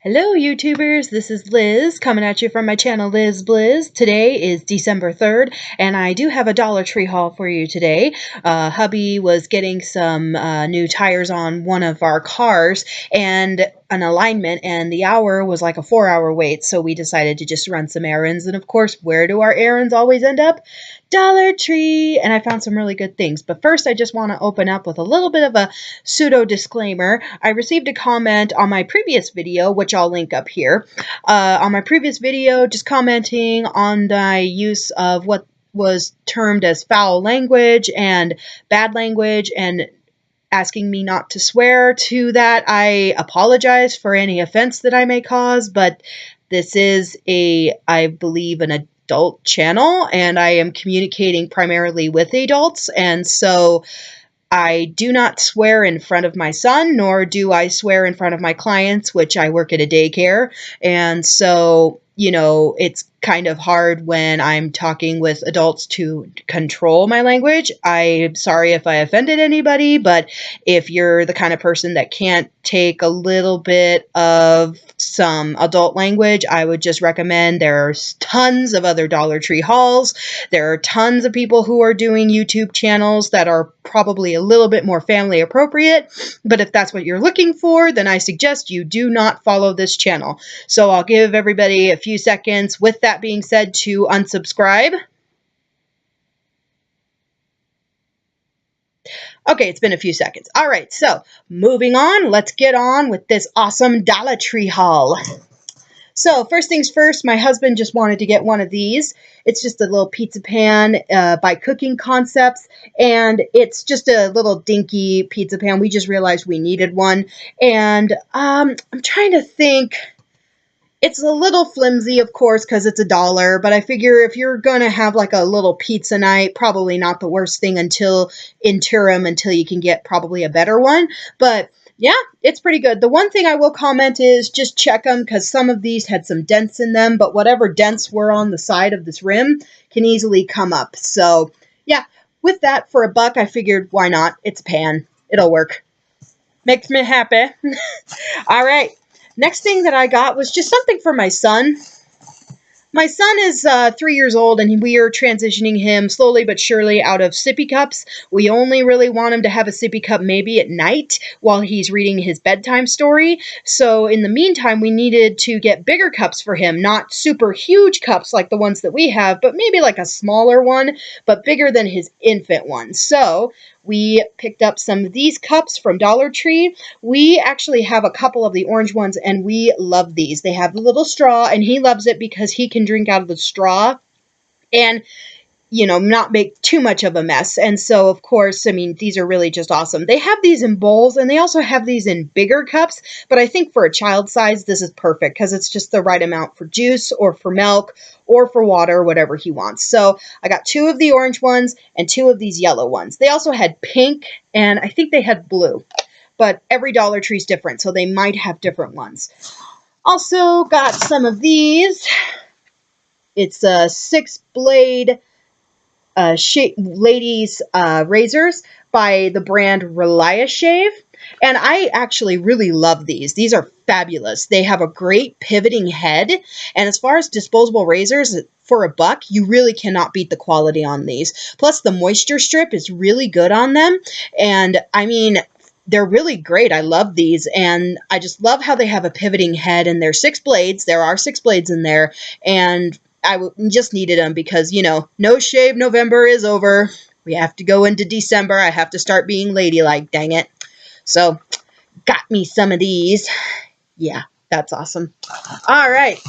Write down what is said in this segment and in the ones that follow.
Hello YouTubers, this is Liz coming at you from my channel Liz Blizz. Today is December 3rd and I do have a Dollar Tree haul for you today. Hubby was getting some new tires on one of our cars and an alignment, and the hour was like a 4-hour wait, so we decided to just run some errands. And of course, where do our errands always end up? Dollar Tree! And I found some really good things. But first, I just want to open up with a little bit of a pseudo disclaimer. I received a comment on my previous video, which I'll link up here, on my previous video, just commenting on my use of what was termed as foul language and bad language, and asking me not to swear. To that, I apologize for any offense that I may cause, but this is I believe, an adult channel, and I am communicating primarily with adults, and so I do not swear in front of my son, nor do I swear in front of my clients, which I work at a daycare, and so, you know, it's kind of hard when I'm talking with adults to control my language. I'm sorry if I offended anybody, but if you're the kind of person that can't take a little bit of some adult language, I would just recommend there's tons of other Dollar Tree hauls. There are tons of people who are doing YouTube channels that are probably a little bit more family appropriate, but if that's what you're looking for, then I suggest you do not follow this channel. So I'll give everybody a few seconds with that being said to unsubscribe. Okay, it's been a few seconds. All right, so moving on, let's get on with this awesome Dollar Tree haul. So first things first, my husband just wanted to get one of these. It's just a little pizza pan by Cooking Concepts, and it's just a little dinky pizza pan. We just realized we needed one, and I'm trying to think. It's a little flimsy, of course, because it's $1, but I figure if you're going to have like a little pizza night, probably not the worst thing until you can get probably a better one. But yeah, it's pretty good. The one thing I will comment is just check them, because some of these had some dents in them, but whatever dents were on the side of this rim can easily come up. So yeah, with that, for $1, I figured why not? It's a pan. It'll work. Makes me happy. All right. Next thing that I got was just something for my son. My son is 3 years old, and we are transitioning him slowly but surely out of Sippy Cups. We only really want him to have a Sippy Cup maybe at night while he's reading his bedtime story. So in the meantime, we needed to get bigger cups for him, not super huge cups like the ones that we have, but maybe like a smaller one, but bigger than his infant one. So we picked up some of these cups from Dollar Tree. We actually have a couple of the orange ones, and we love these. They have the little straw, and he loves it because he can drink out of the straw and, you know, not make too much of a mess. And so, of course, I mean, these are really just awesome. They have these in bowls, and they also have these in bigger cups, but I think for a child size, this is perfect because it's just the right amount for juice or for milk or for water, whatever he wants. So I got 2 of the orange ones and 2 of these yellow ones. They also had pink, and I think they had blue, but every Dollar Tree is different, so they might have different ones. Also got some of these. It's a 6-blade ladies razors by the brand Relia Shave, and I actually really love these. These are fabulous. They have a great pivoting head, and as far as disposable razors, for $1, you really cannot beat the quality on these. Plus, the moisture strip is really good on them, and I mean, they're really great. I love these, and I just love how they have a pivoting head, and they're 6 blades. There are 6 blades in there, and I just needed them because, you know, No Shave November is over. We have to go into December. I have to start being ladylike, dang it. So, got me some of these. Yeah, that's awesome. All right.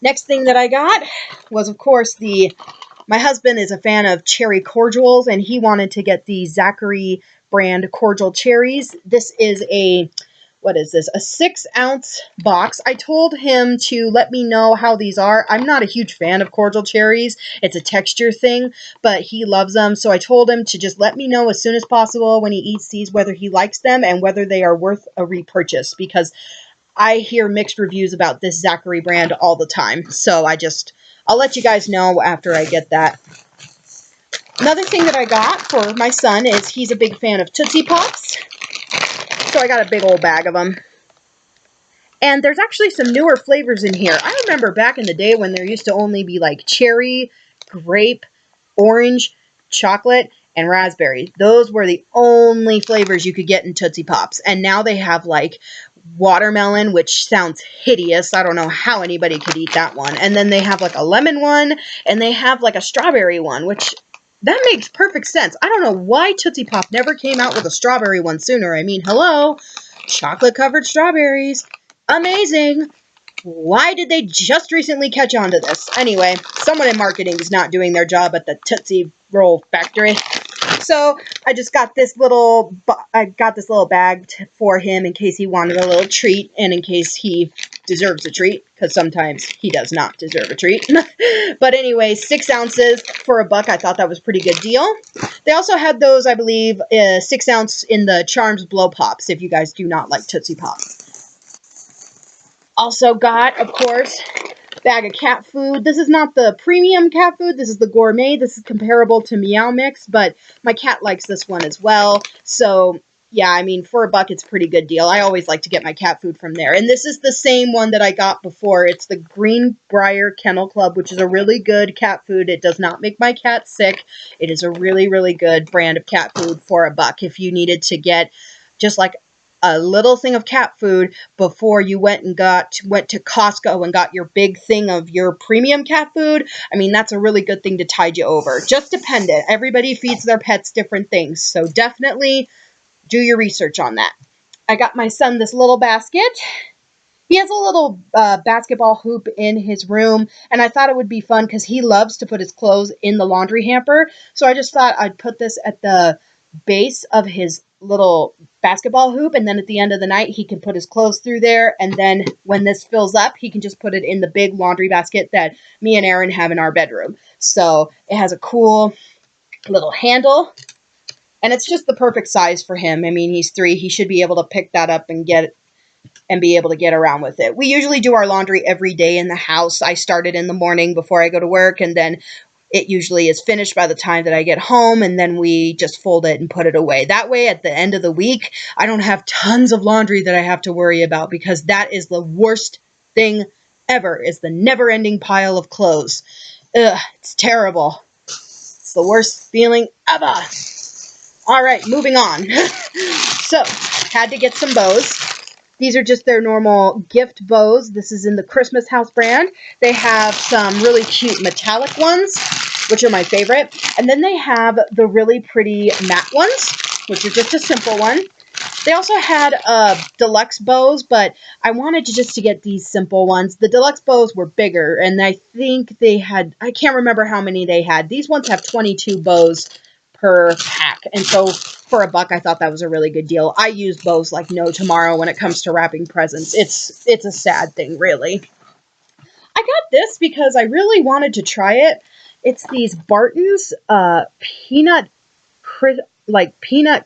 Next thing that I got was, of course, my husband is a fan of cherry cordials, and he wanted to get the Zachary brand cordial cherries. This is what is this? A 6-ounce box. I told him to let me know how these are. I'm not a huge fan of cordial cherries. It's a texture thing, but he loves them. So I told him to just let me know as soon as possible when he eats these, whether he likes them and whether they are worth a repurchase, because I hear mixed reviews about this Zachary brand all the time. So I'll let you guys know after I get that. Another thing that I got for my son is he's a big fan of Tootsie Pops. So I got a big old bag of them. And there's actually some newer flavors in here. I remember back in the day when there used to only be like cherry, grape, orange, chocolate, and raspberry. Those were the only flavors you could get in Tootsie Pops. And now they have like watermelon, which sounds hideous. I don't know how anybody could eat that one. And then they have like a lemon one, and they have like a strawberry one, which that makes perfect sense. I don't know why Tootsie Pop never came out with a strawberry one sooner. I mean, hello, chocolate-covered strawberries. Amazing. Why did they just recently catch on to this? Anyway, someone in marketing is not doing their job at the Tootsie Roll factory. So I just got this little bag for him in case he wanted a little treat and in case he deserves a treat, because sometimes he does not deserve a treat. But anyway, 6 ounces for $1. I thought that was a pretty good deal. They also had those, I believe, 6 ounce in the Charms Blow Pops, if you guys do not like Tootsie Pop. Also got, of course, bag of cat food. This is not the premium cat food. This is the gourmet. This is comparable to Meow Mix, but my cat likes this one as well. So, yeah, I mean, for $1, it's a pretty good deal. I always like to get my cat food from there. And this is the same one that I got before. It's the Greenbrier Kennel Club, which is a really good cat food. It does not make my cat sick. It is a really, really good brand of cat food for $1. If you needed to get just like a little thing of cat food before you went to Costco and got your big thing of your premium cat food, I mean, that's a really good thing to tide you over. Just dependent. Everybody feeds their pets different things, so definitely do your research on that. I got my son this little basket. He has a little basketball hoop in his room, and I thought it would be fun because he loves to put his clothes in the laundry hamper, so I just thought I'd put this at the base of his little basketball hoop, and then at the end of the night he can put his clothes through there, and then when this fills up he can just put it in the big laundry basket that me and Aaron have in our bedroom. So it has a cool little handle, and it's just the perfect size for him. I mean, he's 3. He should be able to pick that up and be able to get around with it. We usually do our laundry every day in the house. I start it in the morning before I go to work, and then it usually is finished by the time that I get home, and then we just fold it and put it away. That way, at the end of the week, I don't have tons of laundry that I have to worry about, because that is the worst thing ever, is the never-ending pile of clothes. Ugh, it's terrible. It's the worst feeling ever. All right, moving on. So, had to get some bows. These are just their normal gift bows. This is in the Christmas House brand. They have some really cute metallic ones, which are my favorite. And then they have the really pretty matte ones, which are just a simple one. They also had deluxe bows, but I wanted to get these simple ones. The deluxe bows were bigger, and I think they had, I can't remember how many they had. These ones have 22 bows per pack, and so for $1, I thought that was a really good deal. I use bows like no tomorrow when it comes to wrapping presents. It's a sad thing, really. I got this because I really wanted to try it. It's these Barton's peanut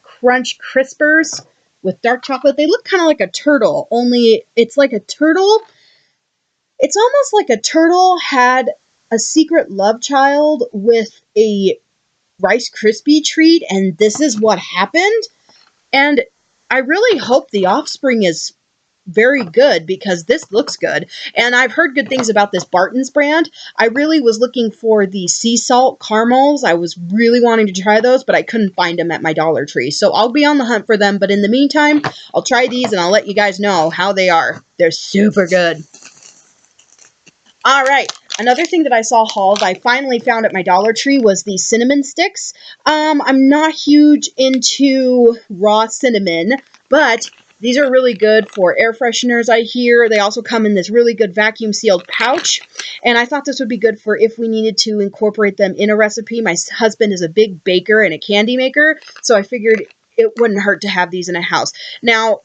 crunch crispers with dark chocolate. They look kind of like a turtle, only it's like a turtle. It's almost like a turtle had a secret love child with a Rice Krispie treat, and this is what happened. And I really hope the offspring is very good, because this looks good. And I've heard good things about this Barton's brand. I really was looking for the sea salt caramels. I was really wanting to try those, but I couldn't find them at my Dollar Tree. So I'll be on the hunt for them. But in the meantime, I'll try these and I'll let you guys know how they are. They're super good. All right. Another thing that I saw hauled, I finally found at my Dollar Tree, was the cinnamon sticks. I'm not huge into raw cinnamon, but these are really good for air fresheners, I hear. They also come in this really good vacuum-sealed pouch, and I thought this would be good for if we needed to incorporate them in a recipe. My husband is a big baker and a candy maker, so I figured it wouldn't hurt to have these in a house. Now,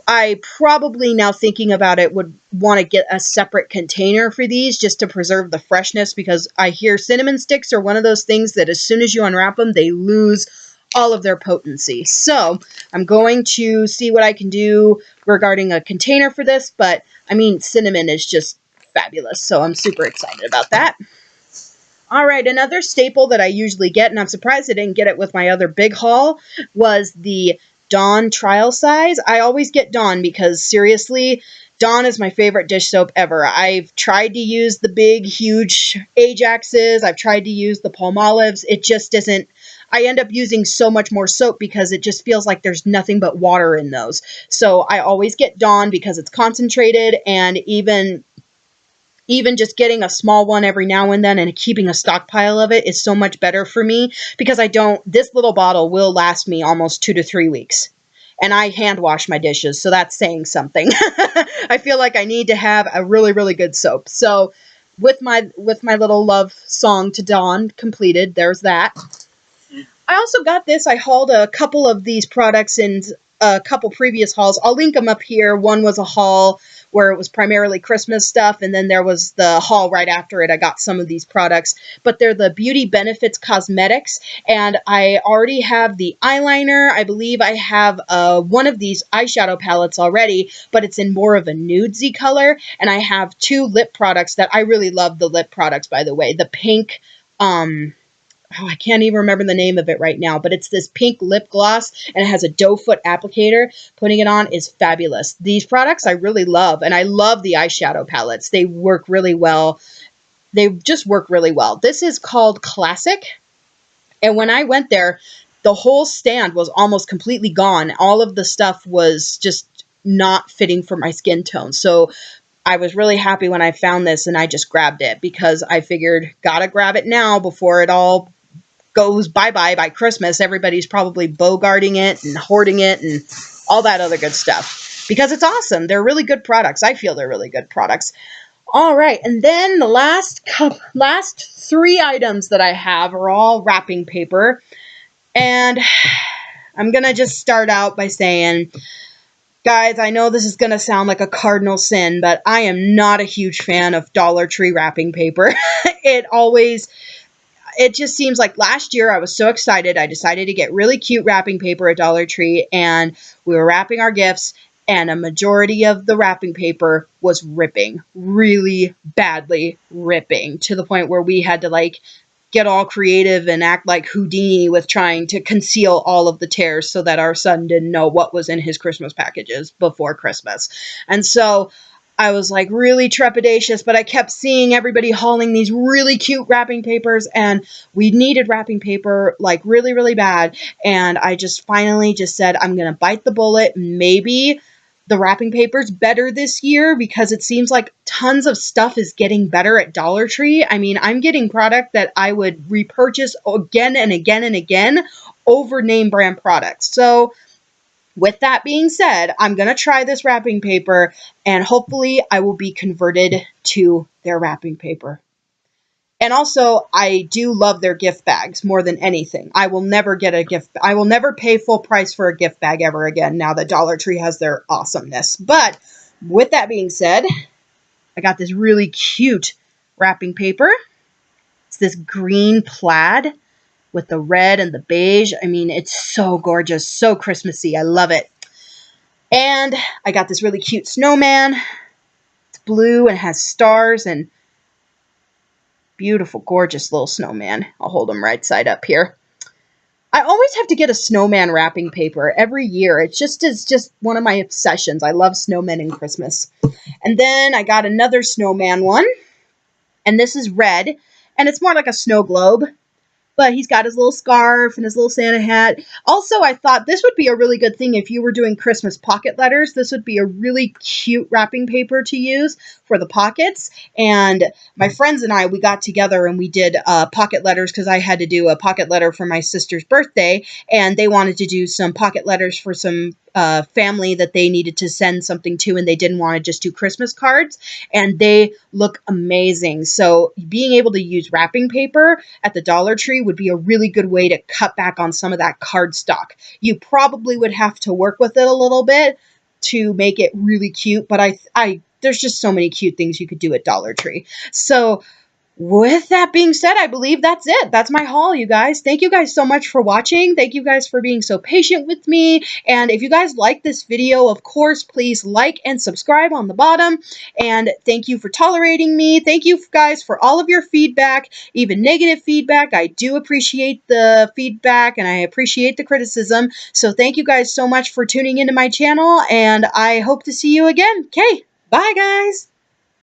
I probably, now thinking about it, would want to get a separate container for these just to preserve the freshness, because I hear cinnamon sticks are one of those things that as soon as you unwrap them, they lose all of their potency. So I'm going to see what I can do regarding a container for this, but I mean, cinnamon is just fabulous, so I'm super excited about that. All right, another staple that I usually get, and I'm surprised I didn't get it with my other big haul, was the Dawn trial size. I always get Dawn because, seriously, Dawn is my favorite dish soap ever. I've tried to use the big, huge Ajaxes. I've tried to use the Palmolives. It just isn't. I end up using so much more soap because it just feels like there's nothing but water in those. So I always get Dawn because it's concentrated, and even just getting a small one every now and then and keeping a stockpile of it is so much better for me because this little bottle will last me almost 2 to 3 weeks. And I hand wash my dishes, so that's saying something. I feel like I need to have a really, really good soap. So with my little love song to Dawn completed, there's that. I also got this. I hauled a couple of these products in a couple previous hauls. I'll link them up here. One was a haul where it was primarily Christmas stuff, and then there was the haul right after it. I got some of these products, but they're the Beauty Benefits Cosmetics, and I already have the eyeliner. I believe I have one of these eyeshadow palettes already, but it's in more of a nudesy color, and I have 2 lip products that I really love. The lip products, by the way. The pink, I can't even remember the name of it right now, but it's this pink lip gloss, and it has a doe foot applicator. Putting it on is fabulous. These products I really love, and I love the eyeshadow palettes. They work really well. They just work really well. This is called Classic, and when I went there, the whole stand was almost completely gone. All of the stuff was just not fitting for my skin tone. So I was really happy when I found this, and I just grabbed it because I figured, gotta grab it now before it all goes bye-bye by Christmas. Everybody's probably bogarting it and hoarding it and all that other good stuff because it's awesome. They're really good products. I feel they're really good products. All right, and then the last 3 items that I have are all wrapping paper, and I'm going to just start out by saying, guys, I know this is going to sound like a cardinal sin, but I am not a huge fan of Dollar Tree wrapping paper. It just seems like last year I was so excited. I decided to get really cute wrapping paper at Dollar Tree, and we were wrapping our gifts, and a majority of the wrapping paper was ripping, really badly ripping, to the point where we had to get all creative and act like Houdini with trying to conceal all of the tears so that our son didn't know what was in his Christmas packages before Christmas. And so I was really trepidatious, but I kept seeing everybody hauling these really cute wrapping papers, and we needed wrapping paper really, really bad. And I just finally just said, I'm going to bite the bullet. Maybe the wrapping paper's better this year because it seems like tons of stuff is getting better at Dollar Tree. I mean, I'm getting product that I would repurchase again and again and again over name brand products. So with that being said, I'm going to try this wrapping paper, and hopefully I will be converted to their wrapping paper. And also, I do love their gift bags more than anything. I will never pay full price for a gift bag ever again now that Dollar Tree has their awesomeness. But with that being said, I got this really cute wrapping paper. It's this green plaid with the red and the beige. I mean, it's so gorgeous, so Christmassy. I love it. And I got this really cute snowman. It's blue and has stars and beautiful, gorgeous little snowman. I'll hold him right side up here. I always have to get a snowman wrapping paper every year. It's just one of my obsessions. I love snowmen in Christmas. And then I got another snowman one, and this is red, and it's more like a snow globe. But he's got his little scarf and his little Santa hat. Also, I thought this would be a really good thing if you were doing Christmas pocket letters. This would be a really cute wrapping paper to use for the pockets. And my friends and I, we got together and we did pocket letters because I had to do a pocket letter for my sister's birthday. And they wanted to do some pocket letters for some family that they needed to send something to, and they didn't want to just do Christmas cards, and they look amazing. So being able to use wrapping paper at the Dollar Tree would be a really good way to cut back on some of that card stock. You probably would have to work with it a little bit to make it really cute, but there's just so many cute things you could do at Dollar Tree. So with that being said, I believe that's it. That's my haul, you guys. Thank you guys so much for watching. Thank you guys for being so patient with me. And if you guys like this video, of course, please like and subscribe on the bottom. And thank you for tolerating me. Thank you guys for all of your feedback, even negative feedback. I do appreciate the feedback and I appreciate the criticism. So thank you guys so much for tuning into my channel, and I hope to see you again. Okay, Bye, guys.